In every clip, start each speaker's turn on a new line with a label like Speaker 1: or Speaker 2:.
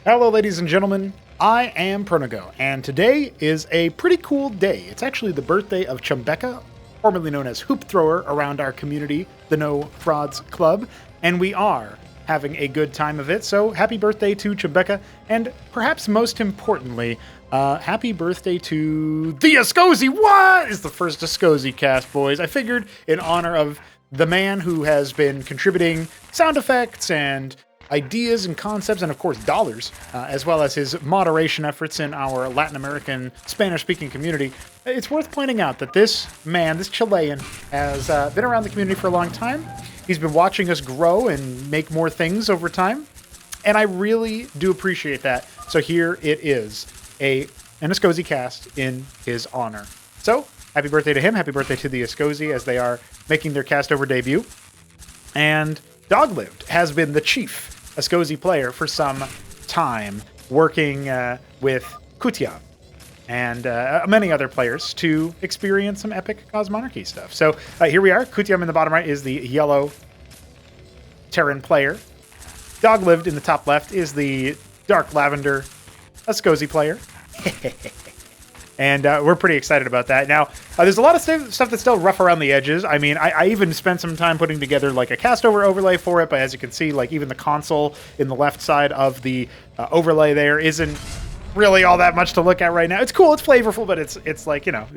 Speaker 1: Hello, ladies and gentlemen. I am Pronago, and today is a pretty cool day. It's actually the birthday of Chumbeka, formerly known as Hoop Thrower around our community, the No Frauds Club, and we are having a good time of it. So happy birthday to Chumbeka, and perhaps most importantly, happy birthday to the Escozi. What is the first Escozi cast, boys? I figured in honor of the man who has been contributing sound effects and ideas and concepts, and of course dollars, as well as his moderation efforts in our Latin American Spanish-speaking community, it's worth pointing out that this man, this Chilean, has been around the community for a long time. He's been watching us grow and make more things over time, and I really do appreciate that. So here it is, an Escozi cast in his honor. So, happy birthday to him, happy birthday to the Escozi as they are making their cast over debut. And Doglived has been the chief Escozi player for some time, working with Kutyam and many other players to experience some epic Cosmonarchy stuff. So here we are. Kutyam in the bottom right is the yellow Terran player. Doglived in the top left is the dark lavender Escozi player. And we're pretty excited about that. Now, there's a lot of stuff that's still rough around the edges. I mean, I even spent some time putting together like a cast-over overlay for it, but as you can see, like even the console in the left side of the overlay there isn't really all that much to look at right now. It's cool, it's flavorful, but it's like, you know,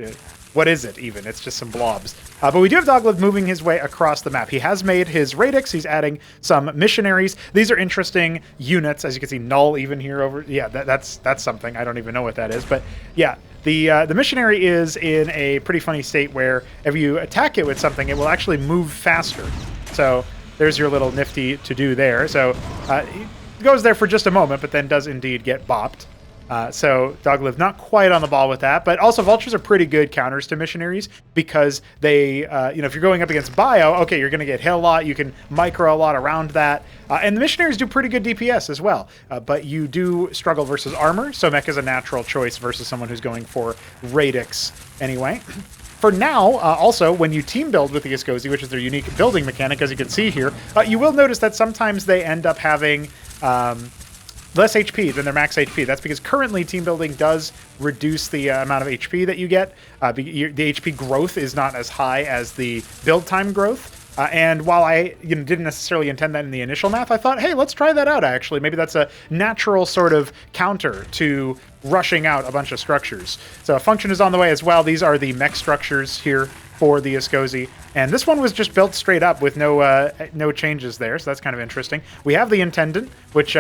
Speaker 1: what is it even? It's just some blobs. But we do have Doglived moving his way across the map. He has made his radix. He's adding some missionaries. These are interesting units, as you can see. Null even here over. Yeah, that's something. I don't even know what that is, but yeah. The missionary is in a pretty funny state where if you attack it with something, it will actually move faster. So there's your little nifty to do there. So he goes there for just a moment, but then does indeed get bopped. So Doglived not quite on the ball with that, but also vultures are pretty good counters to missionaries because they, if you're going up against bio, okay, you're going to get hit a lot. You can micro a lot around that. And the missionaries do pretty good DPS as well, but you do struggle versus armor. So mech is a natural choice versus someone who's going for radix anyway. For now, also, when you team build with the Escozi, which is their unique building mechanic, as you can see here, you will notice that sometimes they end up having less HP than their max HP. That's because currently team building does reduce the amount of HP that you get. The HP growth is not as high as the build time growth. And while I didn't necessarily intend that in the initial math, I thought, hey, let's try that out, actually. Maybe that's a natural sort of counter to rushing out a bunch of structures. So a function is on the way as well. These are the mech structures here for the Escozi. And this one was just built straight up with no changes there, so that's kind of interesting. We have the Intendant, which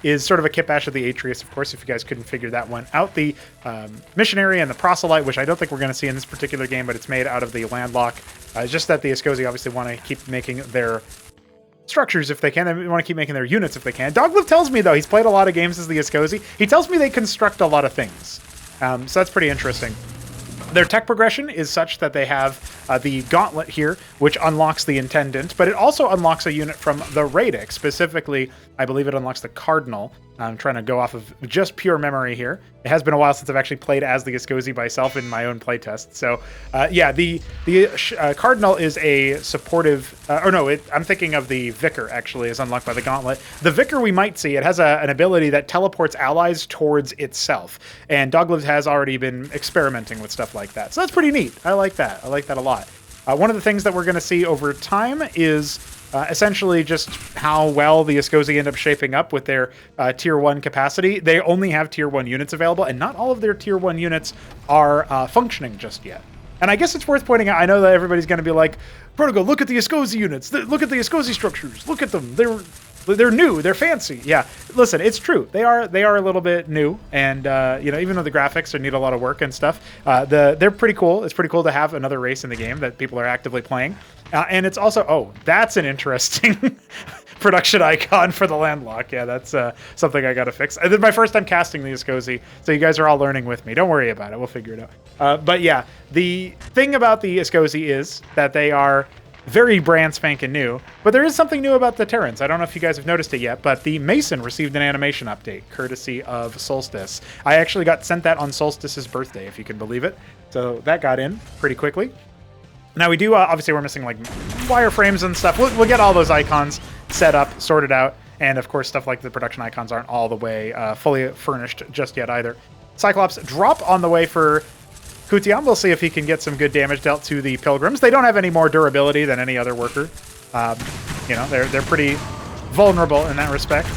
Speaker 1: is sort of a kit bash of the Atreus, of course, if you guys couldn't figure that one out. The Missionary and the Proselyte, which I don't think we're going to see in this particular game, but it's made out of the Landlock. It's just that the Escozi obviously want to keep making their structures if they can. They want to keep making their units if they can. Doglived tells me, though, he's played a lot of games as the Escozi. He tells me they construct a lot of things. So that's pretty interesting. Their tech progression is such that they have the Gauntlet here, which unlocks the Intendant, but it also unlocks a unit from the Radix. Specifically, I believe it unlocks the Cardinal. I'm trying to go off of just pure memory here. It has been a while since I've actually played as the Escozi myself in my own playtest. So, yeah, the Cardinal is a supportive... I'm thinking of the Vicar, actually, is unlocked by the Gauntlet. The Vicar we might see, it has an ability that teleports allies towards itself. And Doglived has already been experimenting with stuff like that. So that's pretty neat. I like that. I like that a lot. One of the things that we're going to see over time is... essentially just how well the Escozi end up shaping up with their Tier 1 capacity. They only have Tier 1 units available, and not all of their Tier 1 units are functioning just yet. And I guess it's worth pointing out, I know that everybody's going to be like, Protogo, look at the Escozi units, look at the Escozi structures, look at them, they're new, they're fancy. Yeah, listen, it's true. They are a little bit new, and even though the graphics need a lot of work and stuff, they're pretty cool. It's pretty cool to have another race in the game that people are actively playing. And it's also, that's an interesting production icon for the Landlock. Yeah, that's something I got to fix. This is my first time casting the Escozi, so you guys are all learning with me. Don't worry about it. We'll figure it out. But yeah, the thing about the Escozi is that they are very brand spanking new, but there is something new about the Terrans. I don't know if you guys have noticed it yet, but the Mason received an animation update courtesy of Solstice. I actually got sent that on Solstice's birthday, if you can believe it. So that got in pretty quickly. Now we do, obviously we're missing like wireframes and stuff. We'll get all those icons set up, sorted out, And of course, stuff like the production icons aren't all the way fully furnished just yet either. Cyclops drop on the way for Kutyam. We'll see if he can get some good damage dealt to the Pilgrims. They don't have any more durability than any other worker. You know, they're pretty vulnerable in that respect.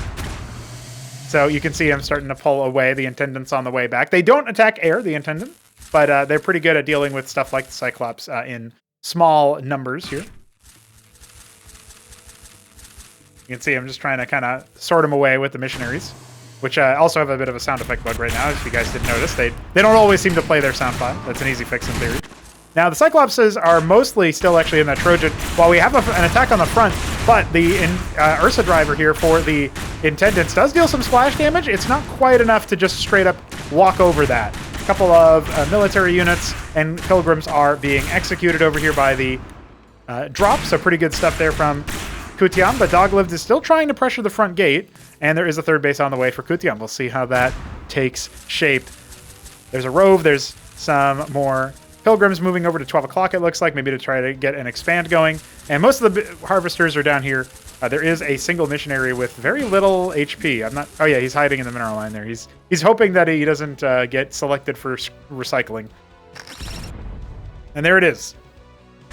Speaker 1: So you can see him starting to pull away. The Intendant's on the way back. They don't attack air, the Intendant, but they're pretty good at dealing with stuff like the Cyclops in small numbers here. You can see him just trying to kind of sort them away with the missionaries, which also have a bit of a sound effect bug right now, if you guys didn't notice. They don't always seem to play their sound file. That's an easy fix in theory. Now, the Cyclopses are mostly still actually in that Trojan, while we have an attack on the front, but the Ursa driver here for the Intendants does deal some splash damage. It's not quite enough to just straight up walk over that. A couple of military units and Pilgrims are being executed over here by the drop, so pretty good stuff there from Kutyam, but Doglived is still trying to pressure the front gate, and there is a third base on the way for Kutyam. We'll see how that takes shape. There's a Rove, there's some more Pilgrims moving over to 12 o'clock, it looks like, maybe to try to get an expand going. And most of the Harvesters are down here. There is a single missionary with very little HP. Oh yeah, he's hiding in the mineral line there. He's hoping that he doesn't get selected for recycling. And there it is.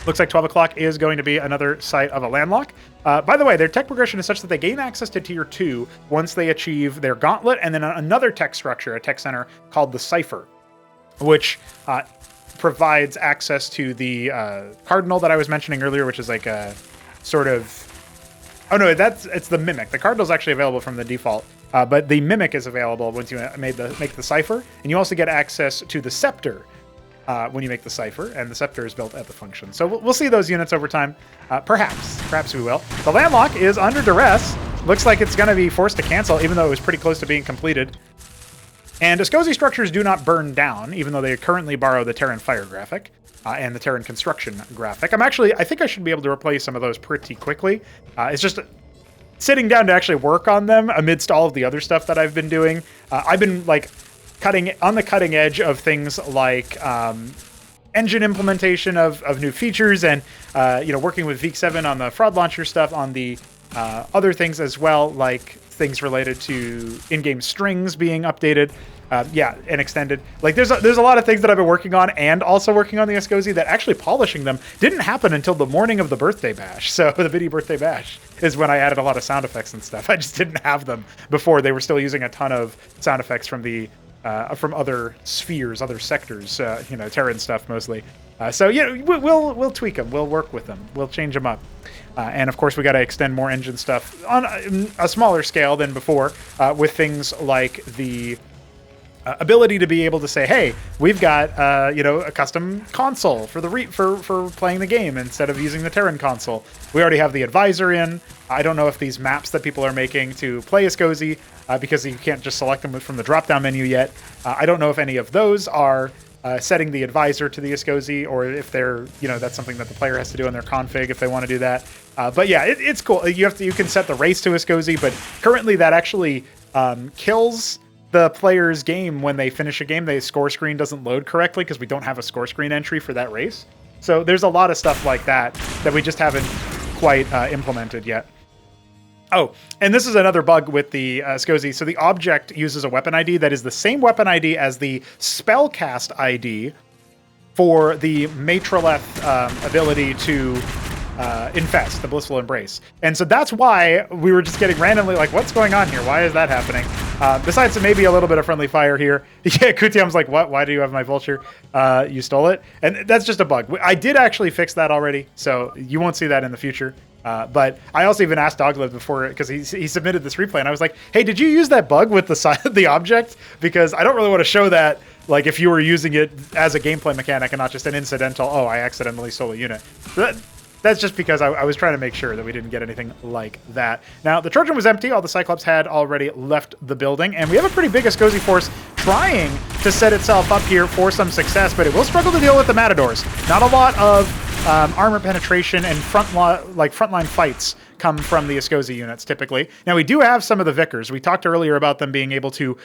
Speaker 1: Looks like 12 o'clock is going to be another site of a landlock. By the way, their tech progression is such that they gain access to Tier 2 once they achieve their Gauntlet, and then another tech structure, a tech center called the Cipher, which provides access to the Cardinal that I was mentioning earlier, which is like a sort of... Oh no, it's the Mimic. The Cardinal is actually available from the default, but the Mimic is available once you make the Cipher, and you also get access to the Scepter when you make the Cipher, and the Scepter is built at the function. So we'll see those units over time. Perhaps we will. The landlock is under duress. Looks like it's going to be forced to cancel, even though it was pretty close to being completed. And Escozi structures do not burn down, even though they currently borrow the Terran Fire graphic and the Terran Construction graphic. I think I should be able to replace some of those pretty quickly. It's just sitting down to actually work on them amidst all of the other stuff that I've been doing. I've been like on the cutting edge of things like engine implementation of new features, and working with Veek7 on the fraud launcher stuff, on the other things as well, like things related to in-game strings being updated, and extended. Like there's a lot of things that I've been working on, and also working on the Escozi, that actually polishing them didn't happen until the morning of the birthday bash. So the video birthday bash is when I added a lot of sound effects and stuff. I just didn't have them before. They were still using a ton of sound effects from the from other spheres, other sectors, Terran stuff mostly. We'll tweak them. We'll work with them. We'll change them up. And of course, we got to extend more engine stuff on a smaller scale than before, with things like the ability to be able to say, hey, we've got a custom console for for playing the game instead of using the Terran console. We already have the advisor in. I don't know if these maps that people are making to play Escozi, because you can't just select them from the drop-down menu yet. I don't know if any of those are setting the advisor to the Escozi, or if they're, that's something that the player has to do in their config if they want to do that. But yeah, it's cool. You can set the race to Escozi, but currently that actually kills the player's game when they finish a game. The score screen doesn't load correctly because we don't have a score screen entry for that race. So there's a lot of stuff like that we just haven't quite implemented yet. Oh, and this is another bug with the Escozi. So the object uses a weapon ID that is the same weapon ID as the spellcast ID for the Matroleth ability to infest, the Blissful Embrace. And so that's why we were just getting randomly like, what's going on here? Why is that happening? Besides maybe a little bit of friendly fire here. Yeah, Kutyam's like, what? Why do you have my vulture? You stole it? And that's just a bug. I did actually fix that already, so you won't see that in the future. But I also even asked Doglived before, because he submitted this replay, and I was like, hey, did you use that bug with the object? Because I don't really want to show that, like, if you were using it as a gameplay mechanic and not just an incidental, oh, I accidentally stole a unit. That's just because I was trying to make sure that we didn't get anything like that. Now, the Trojan was empty. All the Cyclops had already left the building, and we have a pretty big Escozi force trying to set itself up here for some success, but it will struggle to deal with the Matadors. Not a lot of armor penetration and frontline fights come from the Escozi units typically. Now, we do have some of the Vicars. We talked earlier about them being able to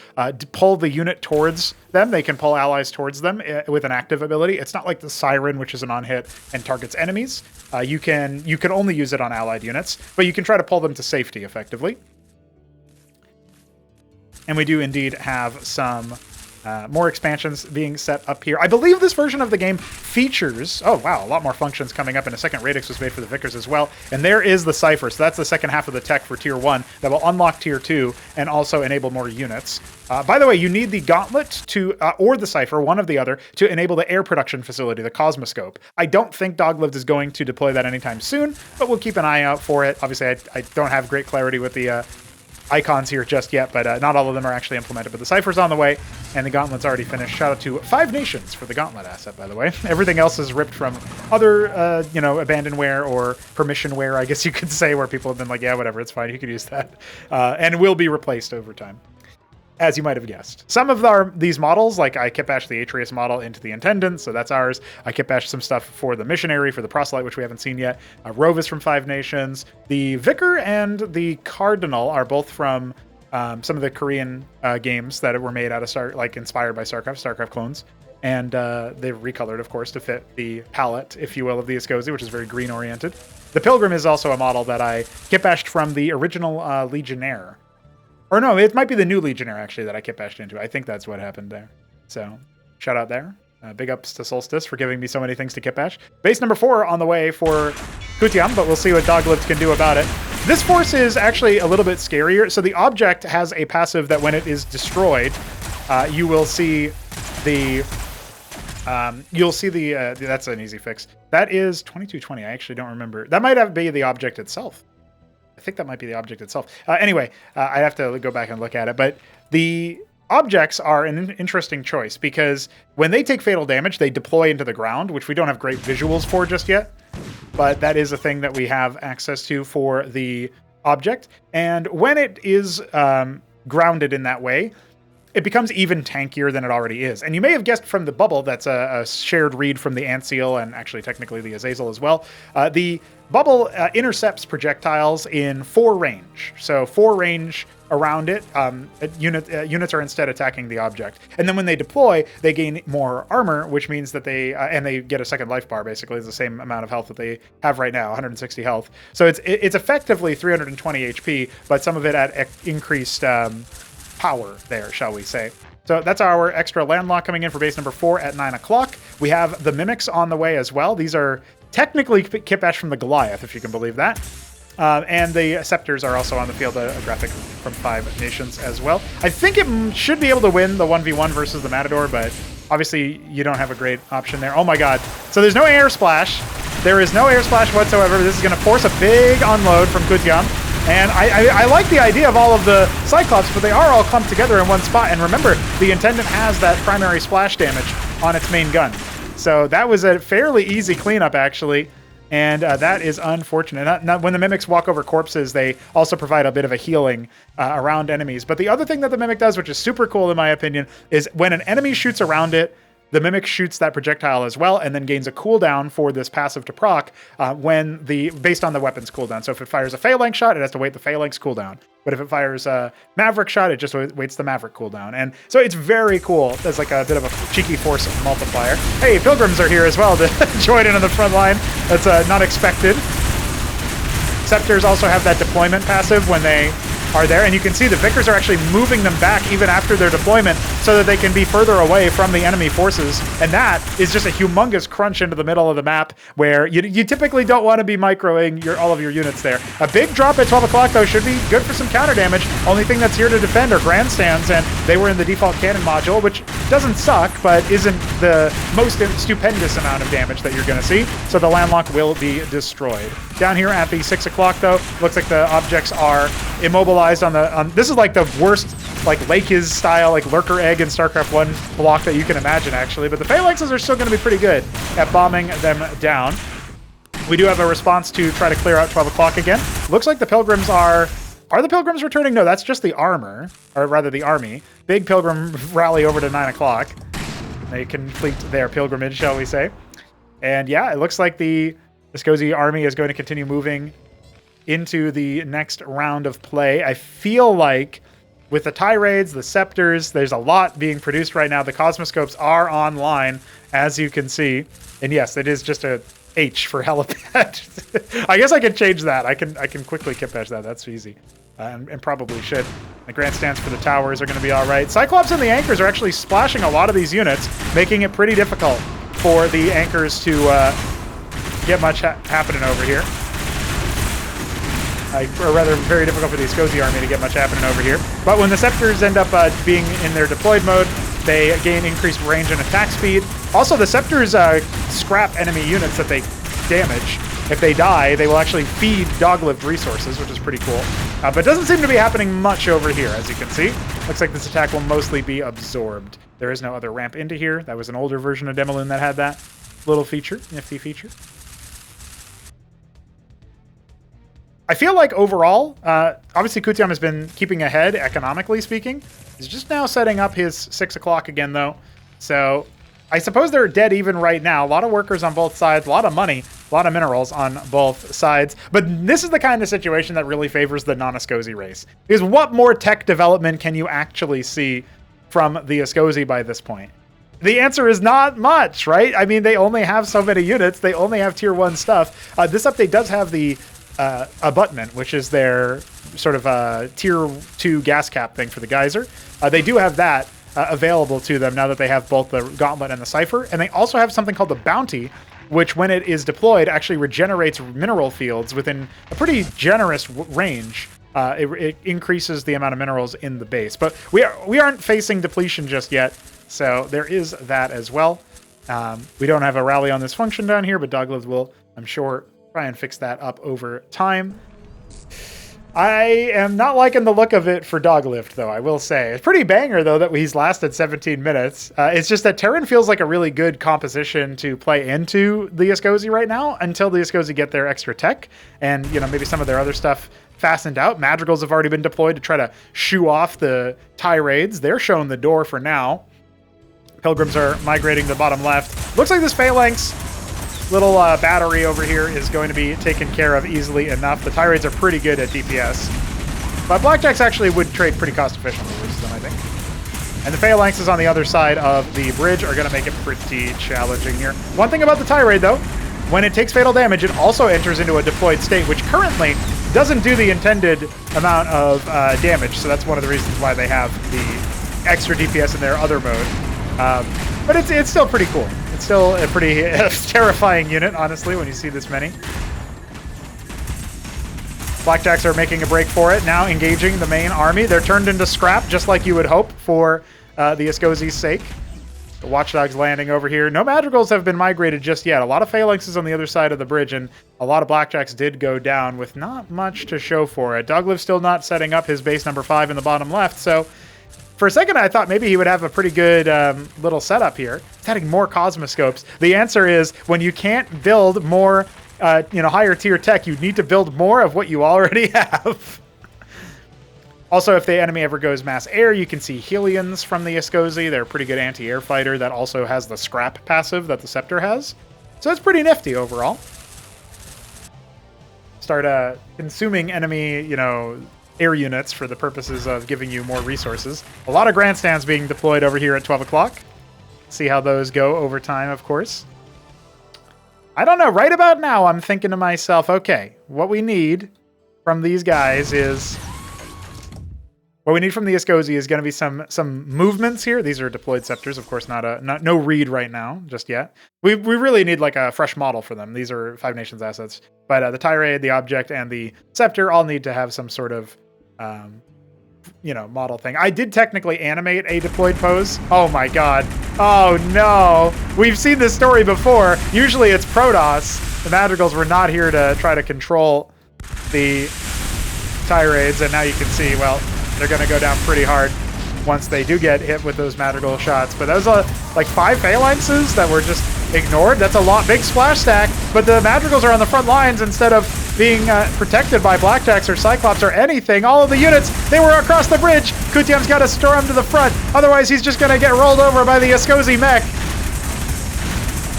Speaker 1: pull the unit towards them. They can pull allies towards them with an active ability. It's not like the Siren, which is an on-hit and targets enemies. You can only use it on allied units, but you can try to pull them to safety effectively. And we do indeed have some more expansions being set up here. I believe this version of the game features, oh wow, a lot more functions coming up in a second. Radix was made for the Vicars as well. And there is the Cypher. So that's the second half of the tech for Tier 1 that will unlock Tier 2 and also enable more units. By the way, you need the Gauntlet to, or the Cypher, one of the other, to enable the air production facility, the Cosmoscope. I don't think Doglived is going to deploy that anytime soon, but we'll keep an eye out for it. Obviously, I don't have great clarity with the icons here just yet, but not all of them are actually implemented. But the Cypher's on the way, and the Gauntlet's already finished. Shout out to 5 Nations for the Gauntlet asset, by the way. Everything else is ripped from other, abandonware or permissionware, I guess you could say, where people have been like, yeah, whatever, it's fine, you can use that. And will be replaced over time, as you might have guessed. Some of these models, like I kitbashed the Atreus model into the Intendant, so that's ours. I kitbashed some stuff for the Missionary, for the Proselyte, which we haven't seen yet. Rovis from 5 Nations. The Vicar and the Cardinal are both from some of the Korean games that were made out of inspired by Starcraft clones. And they've recolored, of course, to fit the palette, if you will, of the Escozi, which is very green-oriented. The Pilgrim is also a model that I kitbashed from the original Legionnaire. Or no, it might be the new Legionnaire, actually, that I kitbashed into. I think that's what happened there. So, shout out there. Big ups to Solstice for giving me so many things to kitbash. Base number 4 on the way for Kutyam, but we'll see what Doglived can do about it. This force is actually a little bit scarier. So the object has a passive that when it is destroyed, you will see the... that's an easy fix. That is 2220. I actually don't remember. That might be the object itself. I think that might be the object itself. Anyway, I'd have to go back and look at it. But the objects are an interesting choice because when they take fatal damage, they deploy into the ground, which we don't have great visuals for just yet. But that is a thing that we have access to for the object. And when it is grounded in that way, it becomes even tankier than it already is. And you may have guessed from the bubble, that's a shared read from the Antseal and actually technically the Azazel as well. The bubble intercepts projectiles in 4 range. So 4 range around it. Units are instead attacking the object. And then when they deploy, they gain more armor, which means that they get a second life bar, basically. It's the same amount of health that they have right now, 160 health. So it's effectively 320 HP, but some of it at increased power there, shall we say. So that's our extra landlock coming in for base number 4 at 9 o'clock. We have the Mimics on the way as well. These are technically kitbashed from the Goliath, if you can believe that. And the Scepters are also on the field, a graphic from 5 Nations as well. I think it should be able to win the 1v1 versus the Matador, but obviously you don't have a great option there. Oh my god. So there's no air splash. There is no air splash whatsoever. This is going to force a big unload from Kutyam. And I like the idea of all of the Cyclops, but they are all clumped together in one spot. And remember, the Intendant has that primary splash damage on its main gun. So that was a fairly easy cleanup, actually. And that is unfortunate. When the Mimics walk over corpses, they also provide a bit of a healing around enemies. But the other thing that the Mimic does, which is super cool in my opinion, is when an enemy shoots around it, the Mimic shoots that projectile as well, and then gains a cooldown for this passive to proc based on the weapon's cooldown. So if it fires a phalanx shot, it has to wait the phalanx cooldown. But if it fires a Maverick shot, it just waits the Maverick cooldown. And so it's very cool. There's like a bit of a cheeky force multiplier. Hey, Pilgrims are here as well to join in on the front line. That's not expected. Scepters also have that deployment passive when they are there, and you can see the Vicars are actually moving them back even after their deployment so that they can be further away from the enemy forces, and that is just a humongous crunch into the middle of the map where you typically don't want to be microing all of your units there. A big drop at 12 o'clock, though, should be good for some counter damage. Only thing that's here to defend are grandstands, and they were in the default cannon module, which doesn't suck, but isn't the most stupendous amount of damage that you're going to see, so the landlock will be destroyed. Down here at the 6 o'clock, though, looks like the objects are immobilized on this is like the worst like Lake's style like lurker egg in StarCraft 1 block that you can imagine, actually, but the phalanxes are still going to be pretty good at bombing them down. We do have a response to try to clear out 12 o'clock again. Looks like the Pilgrims are the Pilgrims returning? No, that's just the armor, or rather the army. Big Pilgrim rally over to 9 o'clock. They complete their pilgrimage, shall we say. And yeah, it looks like the Escozi army is going to continue moving into the next round of play. I feel like with the Tirades, the Scepters, there's a lot being produced right now. The Cosmoscopes are online, as you can see. And yes, it is just a H for helipad. I guess I can change that. I can quickly kitbash that. That's easy. And probably should. The grandstands for the towers are going to be all right. Cyclops and the anchors are actually splashing a lot of these units, making it pretty difficult for the anchors to get much happening over here. Or rather, very difficult for the Escozi army to get much happening over here. But when the Scepters end up being in their deployed mode, they gain increased range and attack speed. Also, the Scepters scrap enemy units that they damage. If they die, they will actually feed Doglived resources, which is pretty cool. But it doesn't seem to be happening much over here, as you can see. Looks like this attack will mostly be absorbed. There is no other ramp into here. That was an older version of Demilune that had that little feature, nifty feature. I feel like overall, obviously Kutyam has been keeping ahead, economically speaking. He's just now setting up his 6 o'clock again, though. So I suppose they're dead even right now. A lot of workers on both sides, a lot of money, a lot of minerals on both sides. But this is the kind of situation that really favors the non-Escozi race. Because what more tech development can you actually see from the Escozi by this point? The answer is not much, right? I mean, they only have so many units. They only have tier 1 stuff. This update does have the abutment, which is their sort of tier 2 gas cap thing for the geyser. They do have that available to them now that they have both the gauntlet and the cipher. And they also have something called the bounty, which when it is deployed actually regenerates mineral fields within a pretty generous range. It increases the amount of minerals in the base. But we aren't facing depletion just yet, so there is that as well. We don't have a rally on this function down here, but Doglived will, I'm sure, try and fix that up over time. I am not liking the look of it for Doglived, though, I will say. It's pretty banger, though, that he's lasted 17 minutes. It's just that Terran feels like a really good composition to play into the Escozi right now until the Escozi get their extra tech and, you know, maybe some of their other stuff fastened out. Madrigals have already been deployed to try to shoo off the tirades. They're showing the door for now. Pilgrims are migrating to the bottom left. Looks like this phalanx little battery over here is going to be taken care of easily enough. The tirades are pretty good at DPS. But Blackjacks actually would trade pretty cost efficiently versus them, I think. And the phalanxes on the other side of the bridge are going to make it pretty challenging here. One thing about the tirade, though, when it takes fatal damage, it also enters into a deployed state, which currently doesn't do the intended amount of damage. So that's one of the reasons why they have the extra DPS in their other mode. But it's still pretty cool. It's still a pretty terrifying unit, honestly, when you see this many. Blackjacks are making a break for it, now engaging the main army. They're turned into scrap, just like you would hope for the Escozi's sake. The Watchdogs landing over here. No Madrigals have been migrated just yet. A lot of phalanxes on the other side of the bridge, and a lot of Blackjacks did go down with not much to show for it. Doglived still not setting up his base number 5 in the bottom left, so for a second, I thought maybe he would have a pretty good little setup here. He's adding more Cosmoscopes. The answer is when you can't build more, higher tier tech, you need to build more of what you already have. Also, if the enemy ever goes mass air, you can see Helions from the Escozi. They're a pretty good anti-air fighter that also has the scrap passive that the Scepter has. So it's pretty nifty overall. Start consuming enemy, air units for the purposes of giving you more resources. A lot of grandstands being deployed over here at 12 o'clock. See how those go over time, of course. I don't know. Right about now, I'm thinking to myself, okay, what we need from these guys is... What we need from the Escozi is going to be some movements here. These are deployed Scepters, of course, no read right now, just yet. We really need like a fresh model for them. These are Five Nations assets. But the Tirade, the Object, and the Scepter all need to have some sort of model thing. I did technically animate a deployed pose. Oh my god. Oh no. We've seen this story before. Usually it's Protoss. The Madrigals were not here to try to control the Tirades, and now you can see, well, they're going to go down pretty hard once they do get hit with those Madrigal shots. But that was like 5 phalanxes that were just ignored. That's a lot, big splash stack. But the Madrigals are on the front lines instead of being protected by Blackjacks or Cyclops or anything. All of the units, they were across the bridge. Kutyam's got to storm to the front. Otherwise, he's just going to get rolled over by the Escozi mech.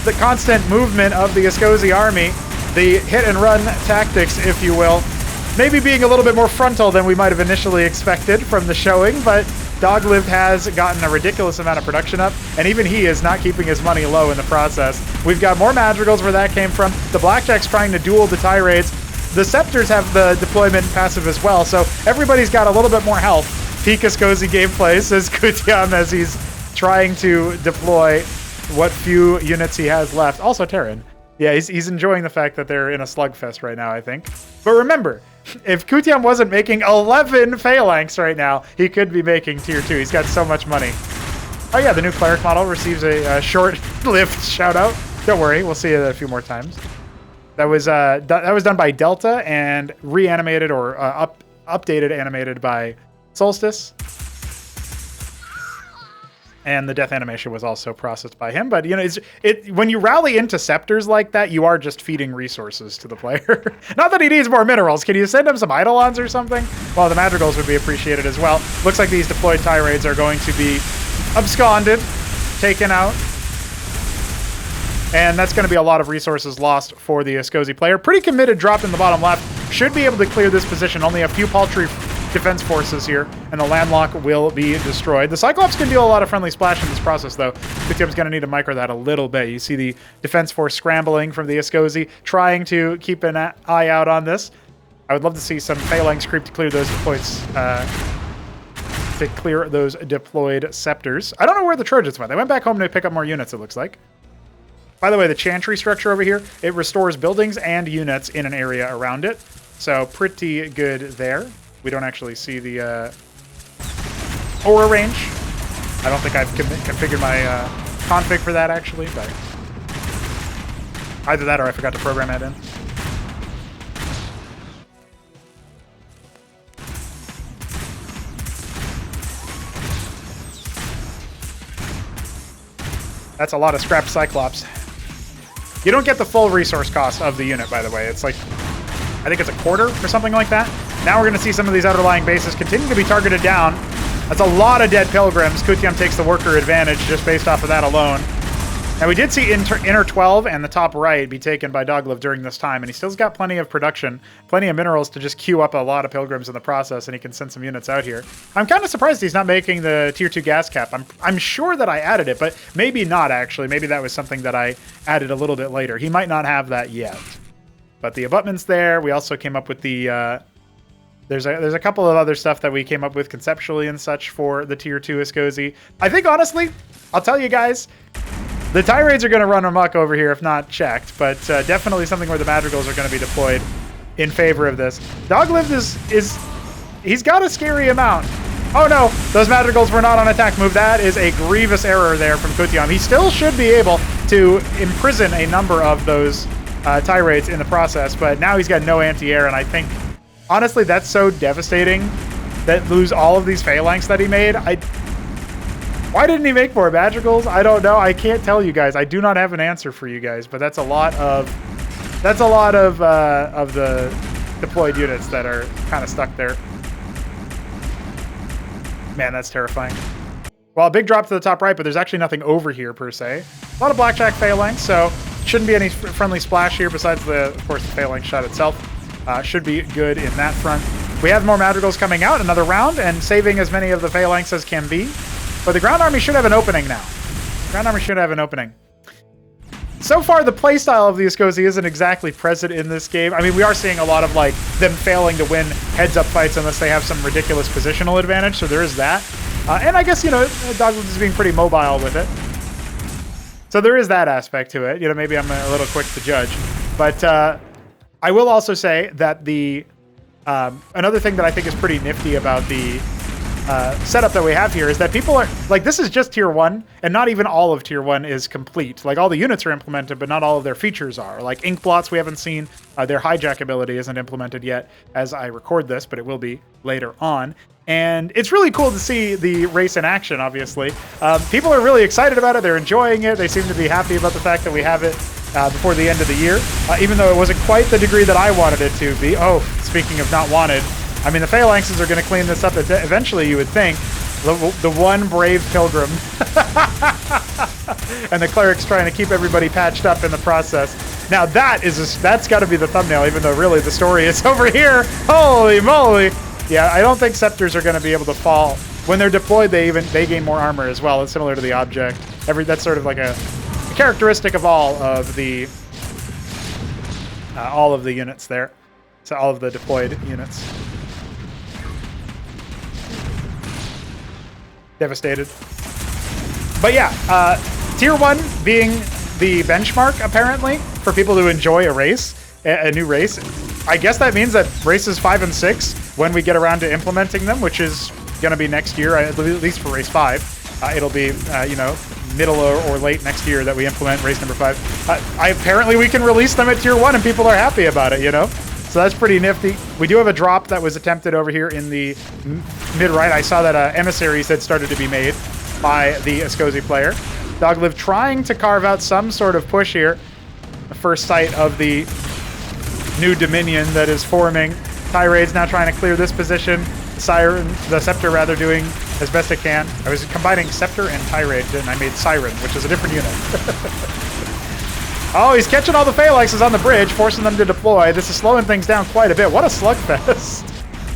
Speaker 1: The constant movement of the Escozi army, the hit and run tactics, if you will, maybe being a little bit more frontal than we might have initially expected from the showing, but Doglived has gotten a ridiculous amount of production up, and even he is not keeping his money low in the process. We've got more Madrigals where that came from. The Blackjacks trying to duel the Tirades. The Scepters have the deployment passive as well, so everybody's got a little bit more health peak Escozi gameplay, says Kutyam as he's trying to deploy what few units he has left. Also Terran. Yeah, he's enjoying the fact that they're in a slugfest right now, I think. But remember, if Kutyam wasn't making 11 phalanx right now, he could be making tier 2. He's got so much money. Oh yeah, the new cleric model receives a short-lived shout-out. Don't worry, we'll see it a few more times. That was done by Delta and reanimated or updated, animated by Solstice. And the death animation was also processed by him. But, you know, when you rally into scepters like that, you are just feeding resources to the player. Not that he needs more minerals. Can you send him some Eidolons or something? Well, the madrigals would be appreciated as well. Looks like these deployed tirades are going to be absconded, taken out. And that's going to be a lot of resources lost for the Escozi player. Pretty committed drop in the bottom left. Should be able to clear this position. Only a few paltry defense forces here, and the landlock will be destroyed. The Cyclops can deal a lot of friendly splash in this process, though. Kutyam's going to need to micro that a little bit. You see the defense force scrambling from the Escozi, trying to keep an eye out on this. I would love to see some phalanx creep to clear those deployed scepters. I don't know where the Trojans went. They went back home to pick up more units, it looks like. By the way, the chantry structure over here, it restores buildings and units in an area around it. So pretty good there. We don't actually see the aura range. I don't think I've configured my config for that, actually, but either that or I forgot to program that in. That's a lot of scrapped Cyclops. You don't get the full resource cost of the unit, by the way. It's like, I think it's a quarter or something like that. Now we're going to see some of these underlying bases continue to be targeted down. That's a lot of dead pilgrims. Kutyam takes the worker advantage just based off of that alone. Now we did see inner 12 and the top right be taken by Doglived during this time, and he still's got plenty of production, plenty of minerals to just queue up a lot of pilgrims in the process, and he can send some units out here. I'm kind of surprised he's not making the tier 2 gas cap. I'm sure that I added it, but maybe not actually. Maybe that was something that I added a little bit later. He might not have that yet. But the abutment's there. We also came up with the... There's a couple of other stuff that we came up with conceptually and such for the tier 2 Escozi. I think, honestly, I'll tell you guys, the tirades are going to run amok over here if not checked, but definitely something where the madrigals are going to be deployed in favor of this. Doglived he's got a scary amount. Oh no, those madrigals were not on attack move. That is a grievous error there from Kutyam. He still should be able to imprison a number of those tirades in the process, but now he's got no anti-air, and I think, honestly, that's so devastating that lose all of these phalanx that he made. Why didn't he make more madrigals? I don't know. I can't tell you guys. I do not have an answer for you guys, but that's a lot of the deployed units that are kind of stuck there. Man, that's terrifying. Well, a big drop to the top right, but there's actually nothing over here per se. A lot of blackjack phalanx, so shouldn't be any friendly splash here besides of course, the phalanx shot itself. Should be good in that front. We have more madrigals coming out, another round, and saving as many of the phalanx as can be. But the ground army should have an opening now. Ground army should have an opening. So far, the playstyle of the Escozi isn't exactly present in this game. I mean, we are seeing a lot of like them failing to win heads-up fights unless they have some ridiculous positional advantage, so there is that. And I guess, you know, Doglived is being pretty mobile with it. So there is that aspect to it. You know, maybe I'm a little quick to judge. But I will also say that the another thing that I think is pretty nifty about the setup that we have here is that people are like, this is just tier 1, and not even all of tier 1 is complete. Like, all the units are implemented, but not all of their features are. Like ink blots we haven't seen. Their hijack ability isn't implemented yet as I record this, but it will be later on. And it's really cool to see the race in action, obviously. People are really excited about it. They're enjoying it. They seem to be happy about the fact that we have it before the end of the year, even though it wasn't quite the degree that I wanted it to be. Oh, speaking of not wanted, I mean, the phalanxes are going to clean this up eventually, you would think. The one brave pilgrim. And the cleric's trying to keep everybody patched up in the process. Now that's got to be the thumbnail, even though really the story is over here. Holy moly. Yeah, I don't think scepters are going to be able to fall. When they're deployed, they gain more armor as well. It's similar to the object. That's sort of like a characteristic of all of the units there. So all of the deployed units. devastated. But yeah, tier 1 being the benchmark, apparently, for people who enjoy a race, a new race. I guess that means that races 5 and 6, when we get around to implementing them, which is going to be next year, at least for race 5, it'll be, you know, middle or late next year that we implement race number 5. Apparently we can release them at tier 1 and people are happy about it, you know? So that's pretty nifty. We do have a drop that was attempted over here in the mid-right. I saw that emissaries had started to be made by the Escozi player. Doglived trying to carve out some sort of push here. The first sight of the new Dominion that is forming. Tirade's now trying to clear this position. The Scepter rather doing as best it can. I was combining Scepter and Tirade and I made Siren, which is a different unit. Oh, he's catching all the phalanxes on the bridge, forcing them to deploy. This is slowing things down quite a bit. What a slugfest.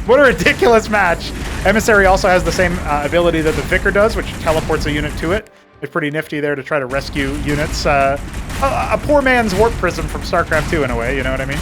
Speaker 1: What a ridiculous match. Emissary also has the same ability that the Vicar does, which teleports a unit to it. It's pretty nifty there to try to rescue units. A poor man's Warp Prism from Starcraft 2 in a way, you know what I mean?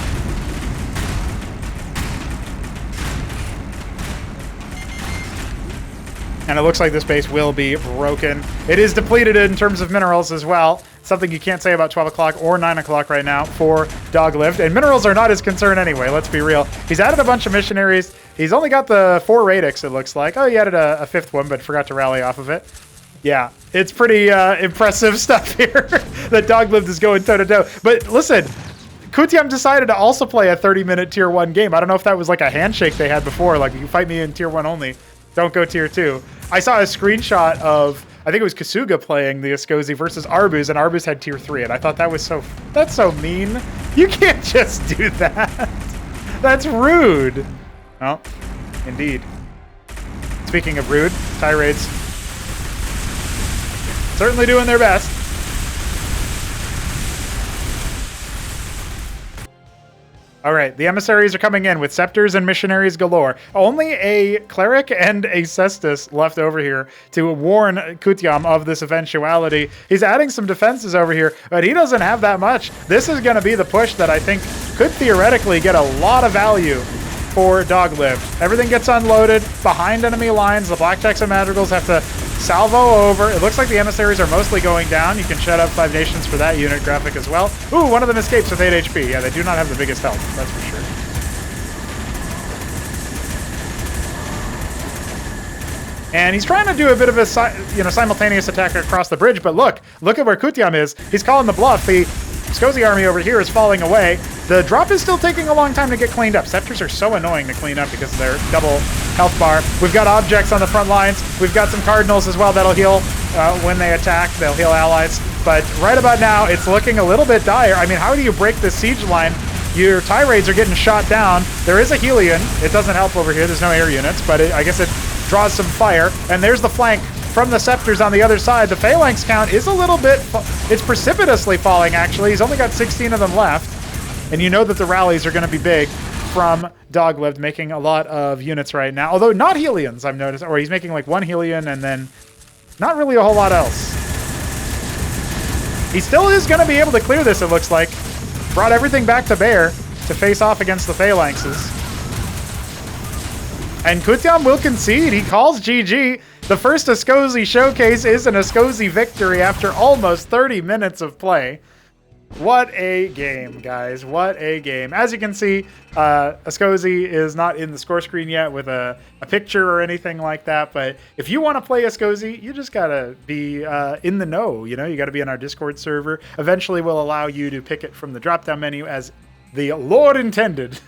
Speaker 1: And it looks like this base will be broken. It is depleted in terms of minerals as well. Something you can't say about 12 o'clock or 9 o'clock right now for Doglived. And minerals are not his concern anyway, let's be real. He's added a bunch of missionaries. He's only got the 4 radix, it looks like. Oh, he added a 5th one, but forgot to rally off of it. Yeah, it's pretty impressive stuff here that Doglived is going toe-to-toe. But listen, Kutyam decided to also play a 30-minute tier 1 game. I don't know if that was like a handshake they had before, like you fight me in tier 1 only. Don't go tier 2. I saw a screenshot of, I think it was Kasuga playing the Escozi versus Arbuz, and Arbuz had tier 3, and I thought that was that's so mean. You can't just do that. That's rude. Well, indeed. Speaking of rude, Tirades certainly doing their best. All right, the emissaries are coming in with scepters and missionaries galore. Only a cleric and a cestus left over here to warn Kutyam of this eventuality. He's adding some defenses over here, but he doesn't have that much. This is going to be the push that I think could theoretically get a lot of value for Doglived. Everything gets unloaded behind enemy lines. The Blackjacks and Madrigals have to salvo over. It looks like the emissaries are mostly going down. You can shut up 5 nations for that unit graphic as well. Ooh, one of them escapes with 8 HP. Yeah, they do not have the biggest health, that's for sure. And he's trying to do a bit of a simultaneous attack across the bridge, but look at where Kutyam is. He's calling the bluff. The Escozi army over here is falling away. The drop is still taking a long time to get cleaned up. Scepters are so annoying to clean up because of their double health bar. We've got objects on the front lines. We've got some cardinals as well that'll heal when they attack. They'll heal allies. But right about now, it's looking a little bit dire. I mean, how do you break this siege line? Your tirades are getting shot down. There is a Helion. It doesn't help over here. There's no air units, but I guess it draws some fire. And there's the flank from the Scepters on the other side. The phalanx count is a little bit, it's precipitously falling actually. He's only got 16 of them left. And you know that the rallies are going to be big from Doglived, making a lot of units right now. Although not Helions, I've noticed. Or he's making like 1 Helion and then not really a whole lot else. He still is going to be able to clear this, it looks like. Brought everything back to bear to face off against the phalanxes. And Kutyam will concede. He calls GG. The first Escozi showcase is an Escozi victory after almost 30 minutes of play. What a game, guys. What a game. As you can see, Escozi is not in the score screen yet with a picture or anything like that. But if you want to play Escozi, you just got to be in the know. You know, you got to be in our Discord server. Eventually, we'll allow you to pick it from the drop-down menu as the Lord intended.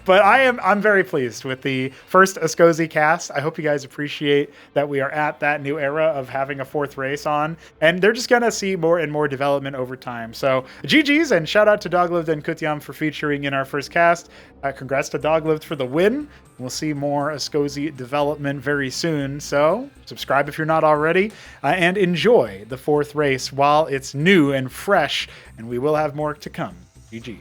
Speaker 1: But I'm very pleased with the first Escozi cast. I hope you guys appreciate that we are at that new era of having a 4th race on, and they're just gonna see more and more development over time. So GG's, and shout out to Doglived and Kutyam for featuring in our first cast. Congrats to Doglived for the win. We'll see more Escozi development very soon. So subscribe if you're not already, and enjoy the 4th race while it's new and fresh, and we will have more to come. GG.